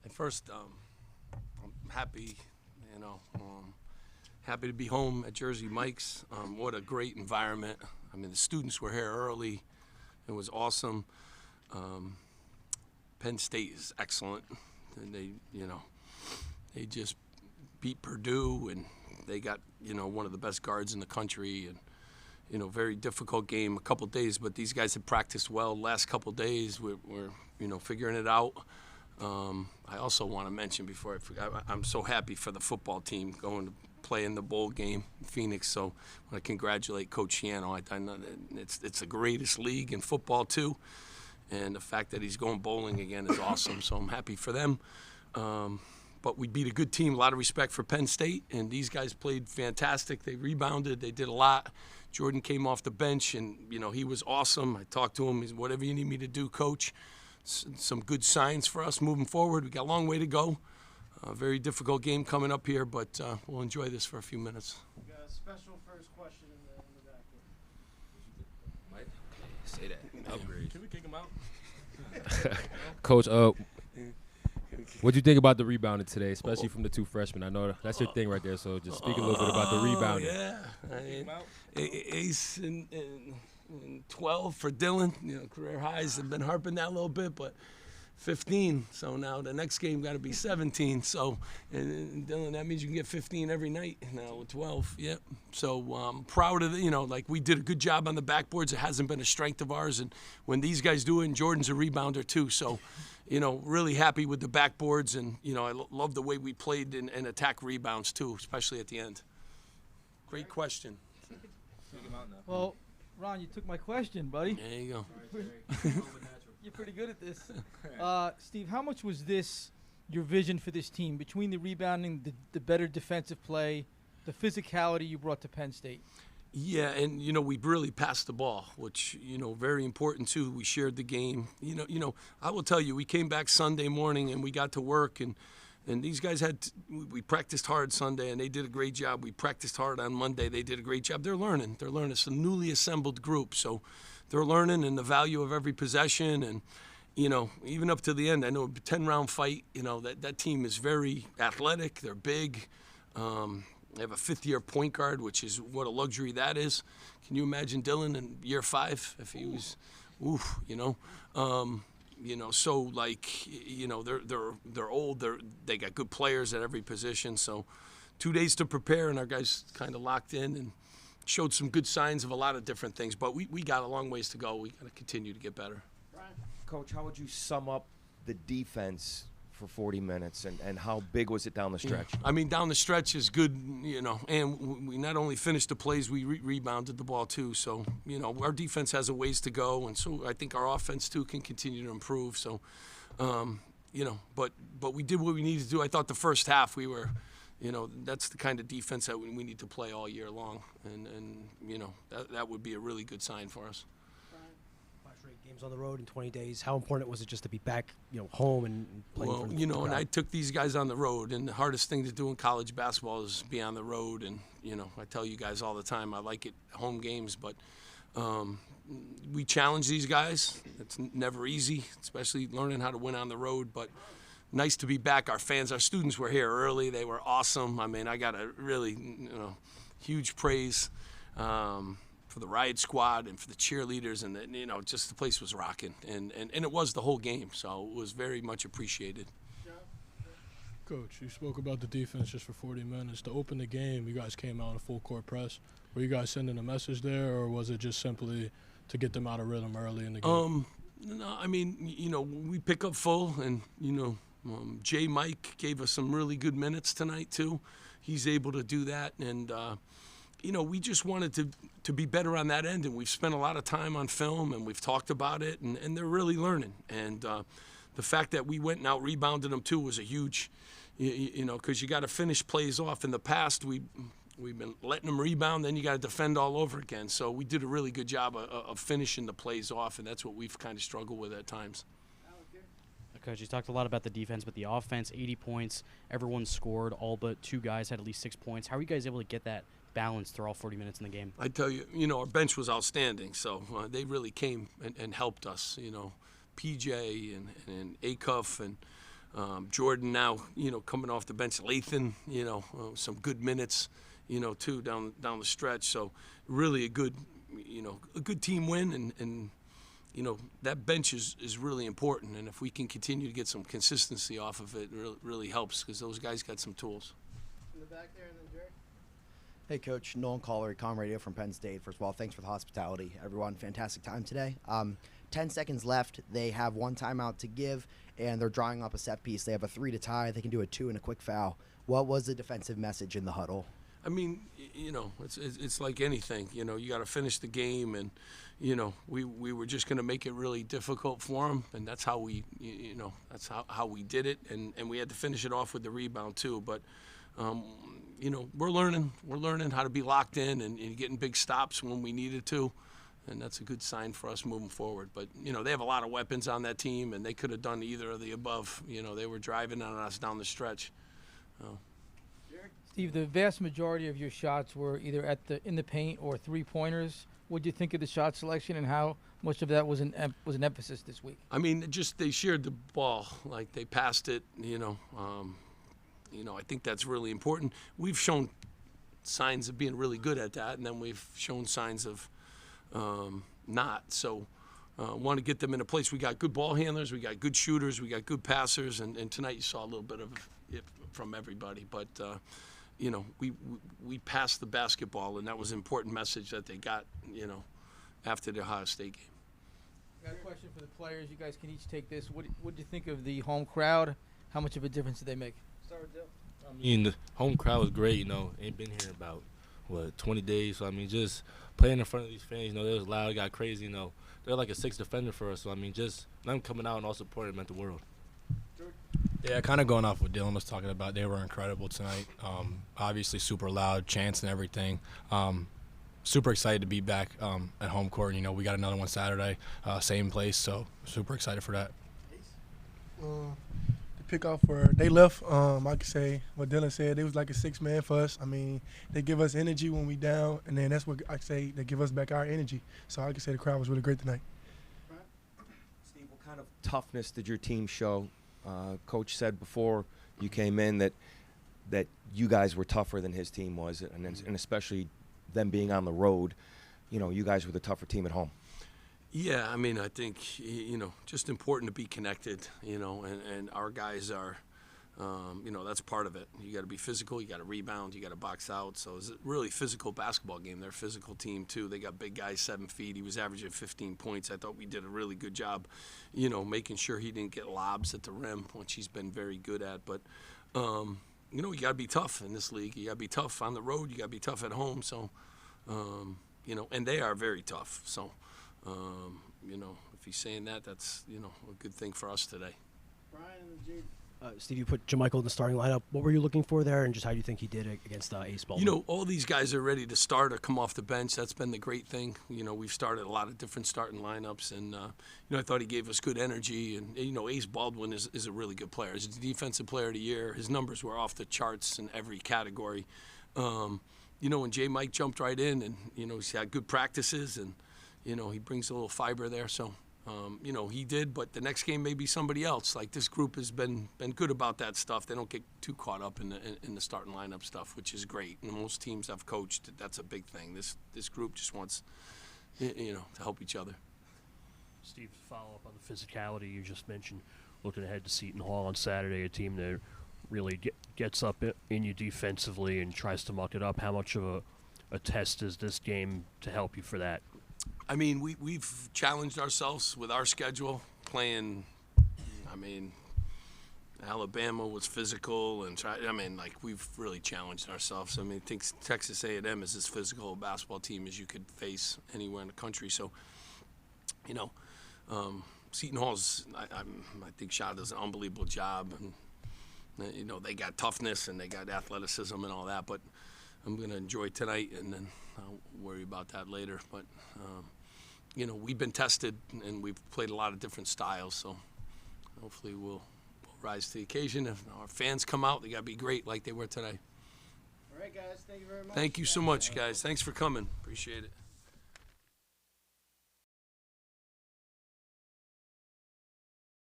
At first, I'm happy, happy to be home at Jersey Mike's. What a great environment. I mean, the students were here early. It was awesome. Penn State is excellent. And they just beat Purdue, and they got, one of the best guards in the country. And, very difficult game, a couple days, but these guys have practiced well. Last couple days, we're figuring it out. I also want to mention before I forget, I'm so happy for the football team going to play in the bowl game in Phoenix. So I want to congratulate Coach Shiano. I know it's the greatest league in football too, and the fact that he's going bowling again is awesome. So I'm happy for them. But we beat a good team. A lot of respect for Penn State, and these guys played fantastic. They rebounded. They did a lot. Jordan came off the bench, and he was awesome. I talked to him. He's, whatever you need me to do, Coach. Some good signs for us moving forward. We got a long way to go. A very difficult game coming up here, but we'll enjoy this for a few minutes. We got a special first question in the back here. Mike? Say that. Upgrade. Can we kick him out? Coach, what do you think about the rebounding today, especially from the two freshmen? I know that's your thing right there, so just speak a little bit about the rebounding. Yeah. Ace and 12 for Dylan. Career highs have been harping that a little bit, but 15. So now the next game got to be 17. So, and Dylan, that means you can get 15 every night now with 12. Yep. So I'm proud of it. Like we did a good job on the backboards. It hasn't been a strength of ours. And when these guys do it, and Jordan's a rebounder too. So, really happy with the backboards. And, I love the way we played and attack rebounds too, especially at the end. Great question. Well, Ron, you took my question, buddy. There you go. You're pretty good at this. Steve, how much was this your vision for this team between the rebounding, the better defensive play, the physicality you brought to Penn State? Yeah, and we really passed the ball, which very important too. We shared the game. I will tell you, we came back Sunday morning and we got to work, and these guys we practiced hard Sunday, and they did a great job. We practiced hard on Monday. They did a great job. They're learning. It's a newly assembled group, so they're learning and the value of every possession. And, even up to the end, I know a 10-round fight, that team is very athletic. They're big. They have a fifth-year point guard, which is what a luxury that is. Can you imagine Dylan in year 5 if he was, so they're old. They got good players at every position. So 2 days to prepare, and our guys kind of locked in and showed some good signs of a lot of different things. But we got a long ways to go. We got to continue to get better. Coach, how would you sum up the defense for 40 minutes, and how big was it down the stretch? I mean, down the stretch is good, and we not only finished the plays, we rebounded the ball too. So, our defense has a ways to go, and so I think our offense too can continue to improve. So, but we did what we needed to do. I thought the first half we were, that's the kind of defense that we need to play all year long, and that would be a really good sign for us. Games on the road in 20 days. How important was it just to be back, home and playing? Well, and I took these guys on the road, and the hardest thing to do in college basketball is be on the road. And I tell you guys all the time, I like it home games, but we challenge these guys. It's never easy, especially learning how to win on the road. But nice to be back. Our students were here early. They were awesome. I mean, I got a really, huge praise. For the riot squad and for the cheerleaders, and just the place was rocking, and it was the whole game, so it was very much appreciated. Coach, you spoke about the defense just for 40 minutes. To open the game, you guys came out in a full court press. Were you guys sending a message there, or was it just simply to get them out of rhythm early in the game? No, I mean, we pick up full, and Jay Mike gave us some really good minutes tonight too. He's able to do that, and we just wanted to be better on that end, and we've spent a lot of time on film, and we've talked about it, and they're really learning. And the fact that we went and out rebounded them too was a huge, because you got to finish plays off. In the past, we've been letting them rebound, then you got to defend all over again. So we did a really good job of finishing the plays off, and that's what we've kind of struggled with at times. Coach, you talked a lot about the defense, but the offense, 80 points, everyone scored, all but 2 guys had at least 6 points. How are you guys able to get that balance through all 40 minutes in the game? I tell you, our bench was outstanding, so they really came and helped us. PJ and Acuff, and Jordan now, coming off the bench, Lathan, some good minutes, too down the stretch. So really a good team win, and that bench is really important. And if we can continue to get some consistency off of it, really helps because those guys got some tools. In the back there, and then Jerry. Hey, Coach. Nolan Caller, Com Radio from Penn State. First of all, thanks for the hospitality. Everyone, fantastic time today. 10 seconds left. They have one timeout to give, and they're drawing up a set piece. They have a 3 to tie. They can do a 2 and a quick foul. What was the defensive message in the huddle? I mean, it's like anything. You got to finish the game, and we were just going to make it really difficult for them, and that's how we that's how we did it, and we had to finish it off with the rebound too. But we're learning how to be locked in and getting big stops when we needed to. And that's a good sign for us moving forward. But, they have a lot of weapons on that team, and they could have done either of the above. They were driving on us down the stretch. Steve, the vast majority of your shots were either in the paint or three-pointers. What did you think of the shot selection, and how much of that was an emphasis this week? I mean, just they shared the ball. Like, they passed it, I think that's really important. We've shown signs of being really good at that, and then we've shown signs of not. So want to get them in a place. We got good ball handlers, we got good shooters, we got good passers, and tonight you saw a little bit of it from everybody. But we passed the basketball, and that was an important message that they got after the Ohio State game. I got a question for the players. You guys can each take this. What did you think of the home crowd? How much of a difference did they make? Start with Dill. I mean, the home crowd was great. Ain't been here about 20 days. So I mean, just playing in front of these fans, it was loud, it got crazy. They're like a 6th defender for us. So I mean, just them coming out and all supporting meant the world. Yeah, kind of going off what Dylan was talking about. They were incredible tonight. Obviously, super loud, chants and everything. Super excited to be back at home court. We got another one Saturday, same place. So super excited for that. Pick off where they left, I could say what Dylan said. It was like a 6-man for us. I mean, they give us energy when we down, and then that's what I say, they give us back our energy. So I could say the crowd was really great tonight. Steve, what kind of toughness did your team show? Coach said before you came in that you guys were tougher than his team was, and especially them being on the road, you guys were the tougher team at home. Yeah, I mean, I think, just important to be connected, and our guys are, that's part of it. You got to be physical, you got to rebound, you got to box out. So it's a really physical basketball game. They're a physical team, too. They got big guys, 7 feet. He was averaging 15 points. I thought we did a really good job, making sure he didn't get lobs at the rim, which he's been very good at. But, you got to be tough in this league. You got to be tough on the road. You got to be tough at home. So, and they are very tough. So, if he's saying that, that's, a good thing for us today. Brian and Jade. Steve, you put JaMychal in the starting lineup. What were you looking for there, and just how do you think he did against Ace Baldwin? All these guys are ready to start or come off the bench. That's been the great thing. We've started a lot of different starting lineups, and, I thought he gave us good energy. And, Ace Baldwin is a really good player. He's a defensive player of the year. His numbers were off the charts in every category. When J. Mike jumped right in, and, he's had good practices, and, he brings a little fiber there. So, he did, but the next game may be somebody else. Like, this group has been good about that stuff. They don't get too caught up in the starting lineup stuff, which is great. And most teams I've coached, that's a big thing. This group just wants, to help each other. Steve, to follow up on the physicality you just mentioned, looking ahead to Seton Hall on Saturday, a team that really gets up in you defensively and tries to muck it up. How much of a test is this game to help you for that? I mean, we've challenged ourselves with our schedule, playing, Alabama was physical, and we've really challenged ourselves. I think Texas A&M is as physical a basketball team as you could face anywhere in the country. So, Seton Hall's, I think, shot does an unbelievable job. And, they got toughness and they got athleticism and all that, but I'm going to enjoy tonight, and then I'll worry about that later. But, we've been tested, and we've played a lot of different styles, so hopefully we'll rise to the occasion. If our fans come out, they got to be great like they were today. All right, guys. Thank you very much. Thank you so much, guys. Thanks for coming. Appreciate it.